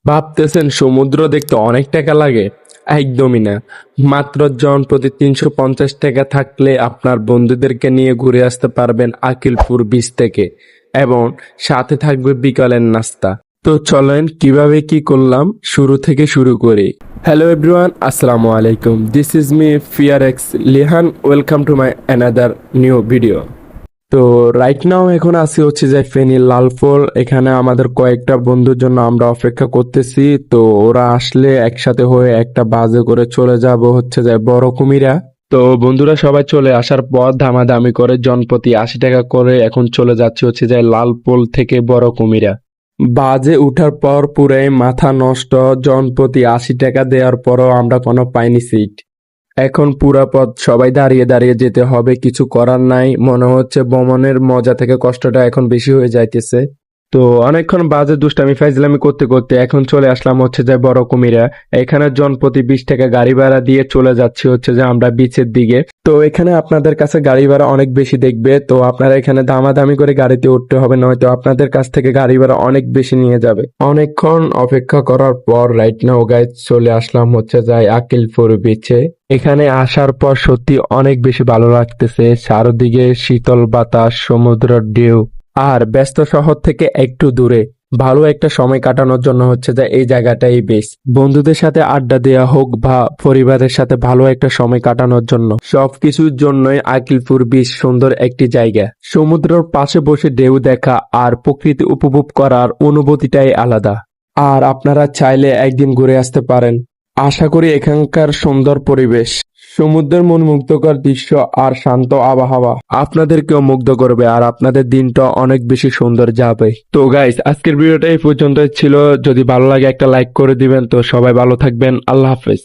ভাবতেছেন সমুদ্র দেখতে অনেক টাকা লাগে? একদমই না। মাত্র জন প্রতি ৩৫০ টাকা থাকলে আপনার বন্ধুদেরকে নিয়ে ঘুরে আসতে পারবেন আকিলপুর বিচ থেকে, এবং সাথে থাকবে বিকালের নাস্তা। তো চলেন কিভাবে কি করলাম শুরু থেকে শুরু করি। হ্যালো এভরিওয়ান, আসসালামু আলাইকুম। দিস ইজ মি ফিয়ার এক্স লিহান। Welcome to my another new video. তো রাইট নাও এখন আছি হচ্ছে যে ফেনী লালফল। এখানে আমাদের কয়েকটা বন্ধুর জন্য আমরা অপেক্ষা করতেছি। তো ওরা আসলে একসাথে হয়ে একটা বাসে করে চলে যাব হচ্ছে যে বড় কুমিরা। তো বন্ধুরা সবাই চলে আসার পর দামাদামি করে জনপ্রতি ৮০ টাকা করে এখন চলে যাচ্ছে হচ্ছে যে লালপোল থেকে বড় কুমিরা। বাজে উঠার পর পুরাই মাথা নষ্ট। জনপ্রতি ৮০ টাকা দেওয়ার পরও আমরা কোনো পাইনি সিট। এখন পুরা পথ সবাই দাঁড়িয়ে দাঁড়িয়ে যেতে হবে, কিছু করার নাই। মনে হচ্ছে ভ্রমণের মজা থেকে কষ্টটা এখন বেশি হয়ে যাইতেছে। তো অনেকক্ষণ বাজে দুষ্টামি ফাইজলামি করতে করতে এখন চলে আসলাম হচ্ছে যে বড় কুমিরা। এখানে জনপ্রতি ২০ টাকা গাড়ি ভাড়া দিয়ে চলে যাচ্ছি হচ্ছে যে আমরা বিচের দিকে। তো এখানে আপনাদের কাছে গাড়ি ভাড়া অনেক বেশি দেখবে, তো আপনারা এখানে দামাদামি করে গাড়িতে উঠতে হবে, নয়তো আপনাদের কাছ থেকে গাড়ি ভাড়া অনেক বেশি নিয়ে যাবে। অনেকক্ষণ অপেক্ষা করার পর রাইট নাও গাইজ চলে আসলাম হচ্ছে যে আকিলপুর বিচে। এখানে আসার পর সত্যি অনেক বেশি ভালো লাগতেছে। চারদিকে শীতল বাতাস, সমুদ্রের ঢেউ, আর ব্যস্ত শহর থেকে একটু দূরে ভালো একটা সময় কাটানোর জন্য হচ্ছে যে এই জায়গাটাই বেশ। বন্ধুদের সাথে আড্ডা দেওয়া হোক বা পরিবারের সাথে ভালো একটা সময় কাটানোর জন্য, সবকিছুর জন্যই আকিলপুর বিচ সুন্দর একটি জায়গা। সমুদ্রের পাশে বসে ঢেউ দেখা আর প্রকৃতি উপভোগ করার অনুভূতিটাই আলাদা। আর আপনারা চাইলে একদিন ঘুরে আসতে পারেন। আশা করি এখানকার সুন্দর পরিবেশ, সমুদ্রের মন মুগ্ধকর দৃশ্য আর শান্ত আবহাওয়া আপনাদেরকেও মুগ্ধ করবে, আর আপনাদের দিনটা অনেক বেশি সুন্দর যাবে। তো গাইস, আজকের ভিডিওটা এই পর্যন্তই ছিল। যদি ভালো লাগে একটা লাইক করে দিবেন। তো সবাই ভালো থাকবেন। আল্লাহ হাফেজ।